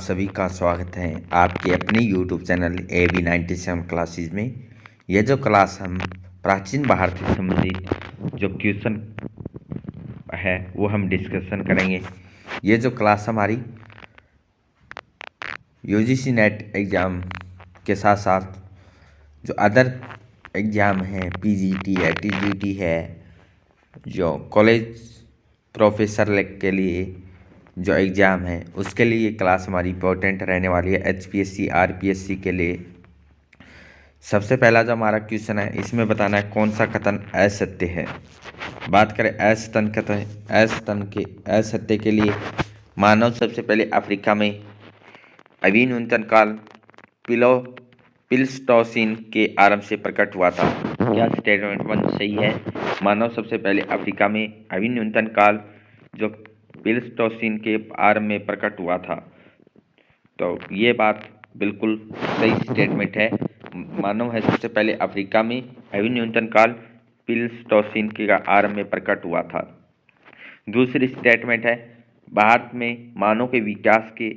आप सभी का स्वागत है आपके अपने YouTube चैनल AB97 क्लासेस में। यह जो क्लास हम प्राचीन भारत से संबंधित जो क्वेश्चन है वो हम डिस्कशन करेंगे। ये जो क्लास हमारी UGC नेट एग्ज़ाम के साथ साथ जो अदर एग्ज़ाम हैं PGT है, TGT है, जो कॉलेज प्रोफेसर के लिए जो एग्ज़ाम है उसके लिए ये क्लास हमारी इम्पोर्टेंट रहने वाली है। HPSC RPSC के लिए सबसे पहला जो हमारा क्वेश्चन है इसमें बताना है कौन सा कथन असत्य है। बात करें असत्य के लिए मानव सबसे पहले अफ्रीका में अभिनूतन काल प्लीस्टोसीन के आरंभ से प्रकट हुआ था। क्या स्टेटमेंट 1 सही है? मानव सबसे पहले अफ्रीका में अभिनूतन काल जो प्लीस्टोसीन के आरंभ में प्रकट हुआ था, तो ये बात बिल्कुल सही स्टेटमेंट है। मानव है सबसे पहले अफ्रीका में अभिनूतन काल प्लीस्टोसीन के आरंभ में प्रकट हुआ था। दूसरी स्टेटमेंट है भारत में मानव के विकास के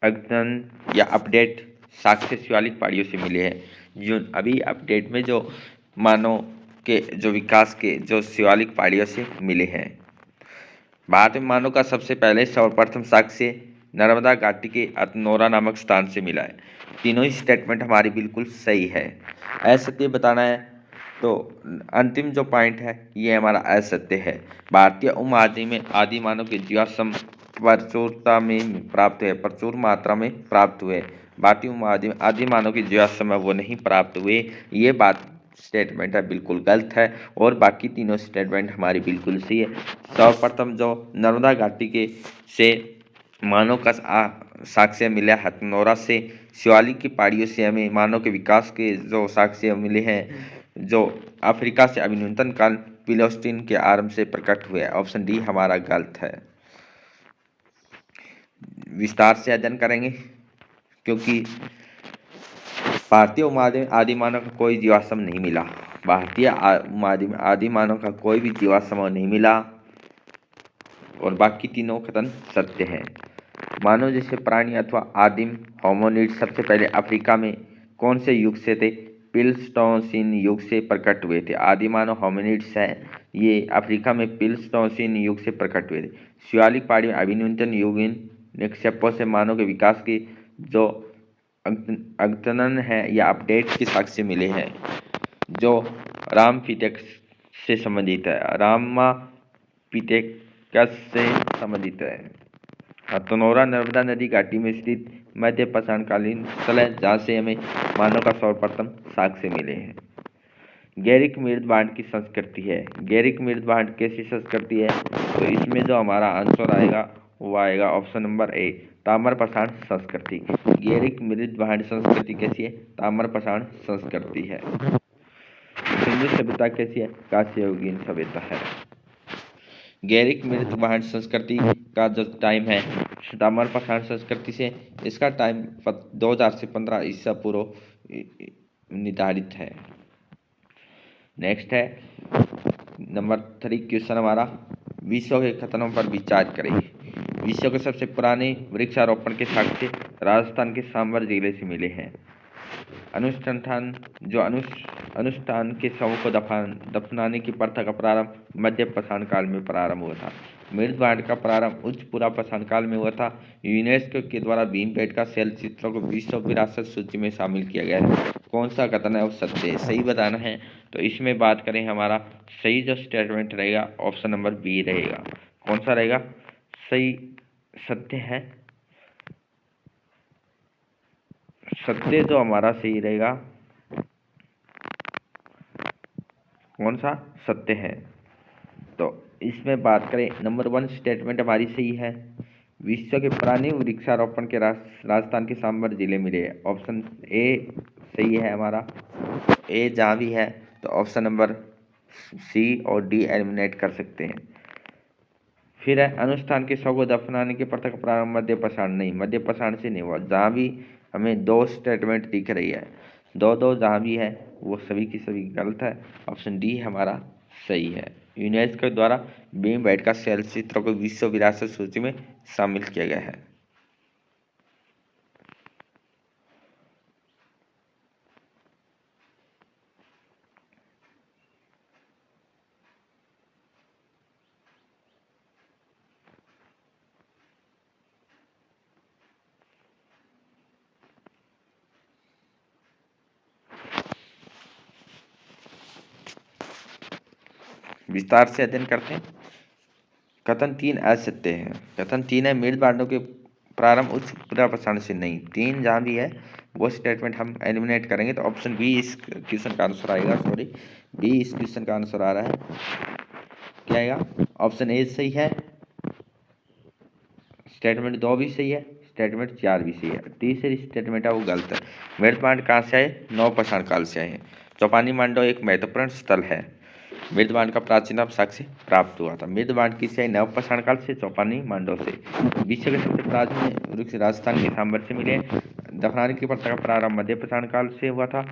अध्ययन या अपडेट साक्ष्य शिवालिक पहाड़ियों से मिले हैं। जो अभी अपडेट में जो मानव के जो विकास के जो शिवालिक पहाड़ियों से मिले हैं। भारत में मानव का सबसे पहले सर्वप्रथम साक्ष्य नर्मदा घाटी के अतनोरा नामक स्थान से मिला है। तीनों ही स्टेटमेंट हमारी बिल्कुल सही है। असत्य बताना है तो अंतिम जो पॉइंट है ये हमारा असत्य है। भारतीय उपमहाद्वीप में आदि मानव के जीवाश्म प्रचुर मात्रा में प्राप्त हुए। भारतीय उपमहाद्वीप में आदि मानव के जीवाश्म वो नहीं प्राप्त हुए, ये बात स्टेटमेंट है बिल्कुल गलत है। और बाकी तीनों स्टेटमेंट हमारी बिल्कुल सही है। सर्वप्रथम जो नर्मदा घाटी के से मानव का साक्ष्य मिला हथनोरा से, शिवालिक की पहाड़ियों से हमें मानव के विकास के जो साक्ष्य मिले हैं जो अफ्रीका से अभिनूतन काल प्लीस्टोसीन के आरंभ से प्रकट हुए। ऑप्शन डी हमारा गलत है। विस्तार से अध्ययन करेंगे क्योंकि भारतीय उपमहाद्वीप आदि मानव का कोई जीवाश्म नहीं मिला। भारतीय उपमहाद्वीप आदि मानव का कोई भी जीवाश्म नहीं मिला और बाकी तीनों कथन सत्य हैं। मानव जैसे प्राणी अथवा आदिम होमिनिड सबसे पहले अफ्रीका में कौन से युग से थे? प्लीस्टोसीन युग से प्रकट हुए थे। आदि मानव होमिनिड्स है ये अफ्रीका में प्लीस्टोसीन युग से प्रकट हुए थे। शिवालिक पहाड़ी में अभिनूतन युगीन निक्षेपों से मानव के विकास की जो अद्यतन है या अपडेट के साक्ष्य मिले हैं जो रामापिथेकस से संबंधित है। रामापिथेकस से संबंधित है। हथनोरा नर्मदा नदी घाटी में स्थित मध्य पाषाणकालीन स्थल है जहाँ से हमें मानव का सर्वप्रथम साक्ष्य मिले हैं। गैरिक मृदभांड की संस्कृति है। गैरिक मृदभांड कैसी संस्कृति है? तो इसमें जो हमारा आंसर आएगा वो आएगा ऑप्शन नंबर ए, ताम्रपाषाण संस्कृति। गैरिक मृदभांड संस्कृति कैसी है? ताम्रपाषाण संस्कृति है। सिंधु सभ्यता कैसी है? कांस्ययुगीन सभ्यता है। गैरिक मृदभांड संस्कृति का जो टाइम है ताम्रपाषाण संस्कृति से, इसका टाइम 2000 से 15 ईसा पूर्व निर्धारित है। नेक्स्ट है नंबर 3 क्वेश्चन हमारा, विश्व के खतरों पर विचार करें। विश्व के सबसे पुराने वृक्षारोपण के साक्ष्य राजस्थान के सांबर जिले से मिले हैं। अनुष्ठान के शवों को दफनाने की प्रथा का प्रारंभ मध्य पाषाण काल में प्रारंभ हुआ था। मृदभांड का प्रारंभ उच्च पूर्व पाषाण काल में हुआ था। यूनेस्को के द्वारा भीमबेटका शैल चित्रों को विश्व विरासत सूची में शामिल किया गया है। कौन सा कथन है वो सत्य है? सही बताना है तो इसमें बात करें हमारा सही जो स्टेटमेंट रहेगा ऑप्शन नंबर बी रहेगा। कौन सा रहेगा? सही सत्य है। सत्य जो हमारा सही रहेगा कौन सा? सत्य है। तो इसमें बात करें नंबर 1 स्टेटमेंट हमारी सही है। विश्व के पुराने वृक्षारोपण के राजस्थान के सांबर जिले में मिले। ऑप्शन ए सही है हमारा। ए जहाँ भी है तो ऑप्शन नंबर सी और डी एलिमिनेट कर सकते हैं। फिर है अनुष्ठान के शव को दफनाने की प्रथा का प्रारंभ मध्य पाषाण, नहीं मध्य पाषाण से नहीं हुआ। जहाँ भी हमें 2 स्टेटमेंट दिख रही है, 2 जहाँ भी है वो सभी की सभी गलत है। ऑप्शन डी हमारा सही है। यूनेस्को द्वारा भीमबेटका शैल चित्रों को विश्व विरासत सूची में शामिल किया गया है। विस्तार से अध्ययन करते हैं। कथन 3 असत्य है। कथन 3 है मृद बांडों के प्रारंभ उच्च पूरा प्रसारण से नहीं। 3 जहाँ भी है वो स्टेटमेंट हम एलिमिनेट करेंगे तो ऑप्शन बी इस क्वेश्चन का आंसर आएगा। सॉरी, बी इस क्वेश्चन का आंसर आ रहा है। क्या आएगा? ऑप्शन ए सही है, स्टेटमेंट 2 भी सही है, स्टेटमेंट 4 भी सही है। तीसरी स्टेटमेंट है वो गलत है। मृद बांड कहाँ से आए? नवपाषाण काल से आए हैं। चौपानी मांडव एक महत्वपूर्ण स्थल है। मृद बांड का प्राचीन नाम साक्ष्य प्राप्त हुआ था। मृद बांड किससे आई? नवपाषाण काल से, चौपानी मांडव से। विश्व के सबसे प्राचीन वृक्ष राजस्थान के सांबर से मिले। दफनानी की प्रथा का प्रारंभ मध्य पाषाण काल से हुआ था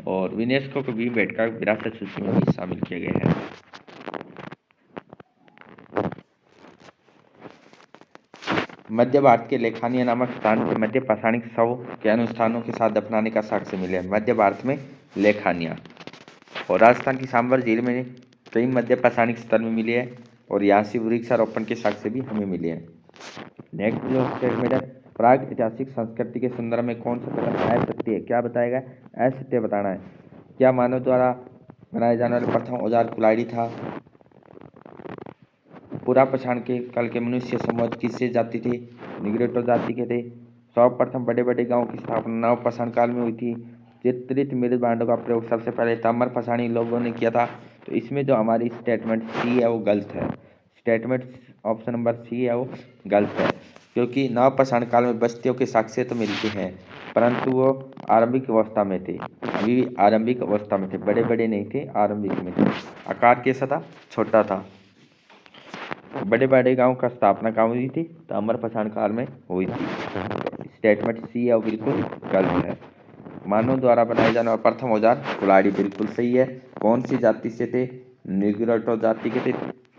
और यूनेस्को को भी बेटका विरासत सूची में भी शामिल किया गया है। मध्य भारत के लेखानिया नामक स्थान के मध्य पाषाणिक शव के अनुष्ठानों के साथ दफनाने का साक्ष्य मिले। मध्य भारत में लेखानिया और राजस्थान की सांबर झील में कई मध्य पाषाणिक स्थल में मिले हैं और यहाँ से वृक्षारोपण के साक्ष्य भी हमें मिले हैं। नेक्स्ट जो स्टेटमेंट है, प्राग ऐतिहासिक संस्कृति के संदर्भ में कौन सा कथन असत्य है? क्या बताएगा? असत्य बताना है। क्या मानव द्वारा बनाए जाने वाले प्रथम औजार कुल्हाड़ी था? पूरा पाषाण के काल के मनुष्य समूह किससे जाति थे? निग्रोटो जाति के थे। सर्वप्रथम बड़े बड़े गांव की स्थापना नवपाषाण काल में हुई थी। चित्रित मृद बांडों का प्रयोग सबसे पहले ताम्र पाषाणी लोगों ने किया था। तो इसमें जो हमारी स्टेटमेंट सी है वो गलत है। स्टेटमेंट ऑप्शन नंबर सी है वो गलत है, क्योंकि नवपाषाण काल में बस्तियों के साक्ष्य तो मिलते हैं परंतु वो आरंभिक अवस्था में थे। अभी आरंभिक अवस्था में थे, बड़े बड़े नहीं थे, आरंभिक में थे। आकार कैसा था? छोटा था। बड़े बड़े गांव का स्थापना कहाँ हुई थी? ताम्र पाषाण काल में हुई थी। स्टेटमेंट सी है वो बिल्कुल गलत है। मानव द्वारा बनाए जाने वाला प्रथम औजार कुल्हाड़ी बिल्कुल सही है। कौन सी जाति से थे? निग्रोटो जाति के थे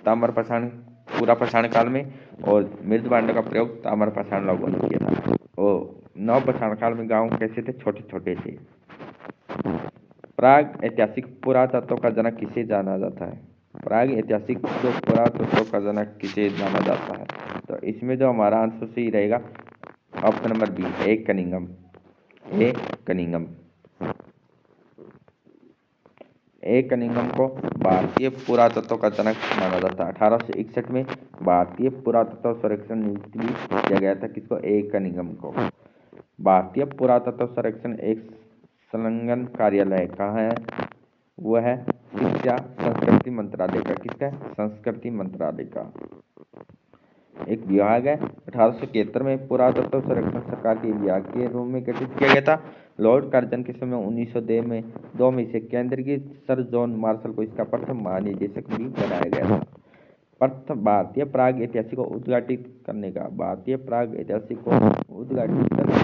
ताम्र पाषाण पूरा पाषाण काल में, और मृद बांडों का प्रयोग ताम्र पाषाण लोगों ने किया था। और नव पाषाण काल में गांव कैसे थे? छोटे छोटे थे। प्राग ऐतिहासिक पुरातत्व का जनक किसे जाना जाता है? प्राग ऐतिहासिक जो पुरातत्व का जनक किसे जाना जाता है? तो इसमें जो हमारा आंसर सही रहेगा ऑप्शन नंबर बी, ए कनिंघम। ए कनिंघम। ए कनिंघम को भारतीय पुरातत्व का जनक माना जाता है। 1861 में भारतीय पुरातत्व सर्वेक्षण नियुक्त भी किया गया था। किसको? ए कनिंघम को। भारतीय पुरातत्व सर्वेक्षण एक संलग्न कार्यालय कहाँ है? वो है शिक्षा संस्कृति मंत्रालय का। किसका? संस्कृति मंत्रालय का एक विभाग है। 1873 में पुरातत्व संरक्षण सरकार के विभाग के रूप में गठित किया गया था। लॉर्ड कार्जन के समय 1902 में इसे केंद्रीय सर जॉन मार्शल को इसका प्रथम महानिदेशक भी बनाया गया था। प्रथम भारतीय प्राग ऐतिहासिक को उद्घाटित करने का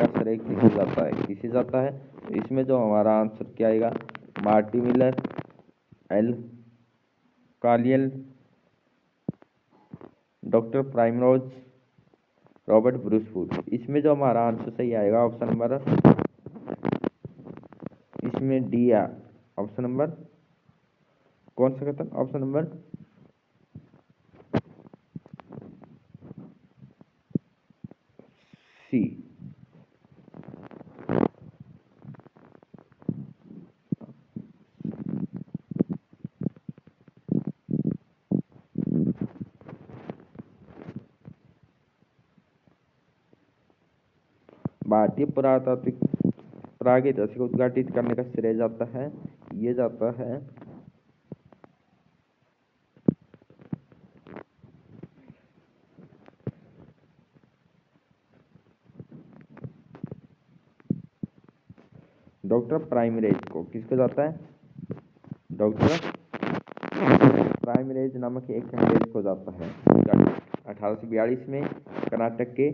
श्रेय किसे जाता है? किसे जाता है? तो इसमें जो हमारा आंसर क्या आएगा? मार्टिन मिलर, एल कालियल, डॉक्टर प्राइमरोज, रॉबर्ट ब्रूसफुट। इसमें जो हमारा आंसर सही आएगा ऑप्शन नंबर, इसमें डी है। ऑप्शन नंबर कौन सा कहता है? Option number C. भारतीय पुरातात्विक प्राग ऐतिहासिक उद्घाटित करने का श्रेय जाता है, ये जाता है डॉक्टर प्राइमरेज को। किसको जाता है? डॉक्टर प्राइमरेज नामक एक अंग्रेज को जाता है। 1842 में कर्नाटक के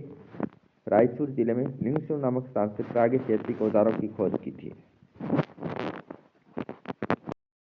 रायचूर जिले में लिंगसूर नामक स्थान से प्राग ऐतिहासिक औजारों की खोज की थी।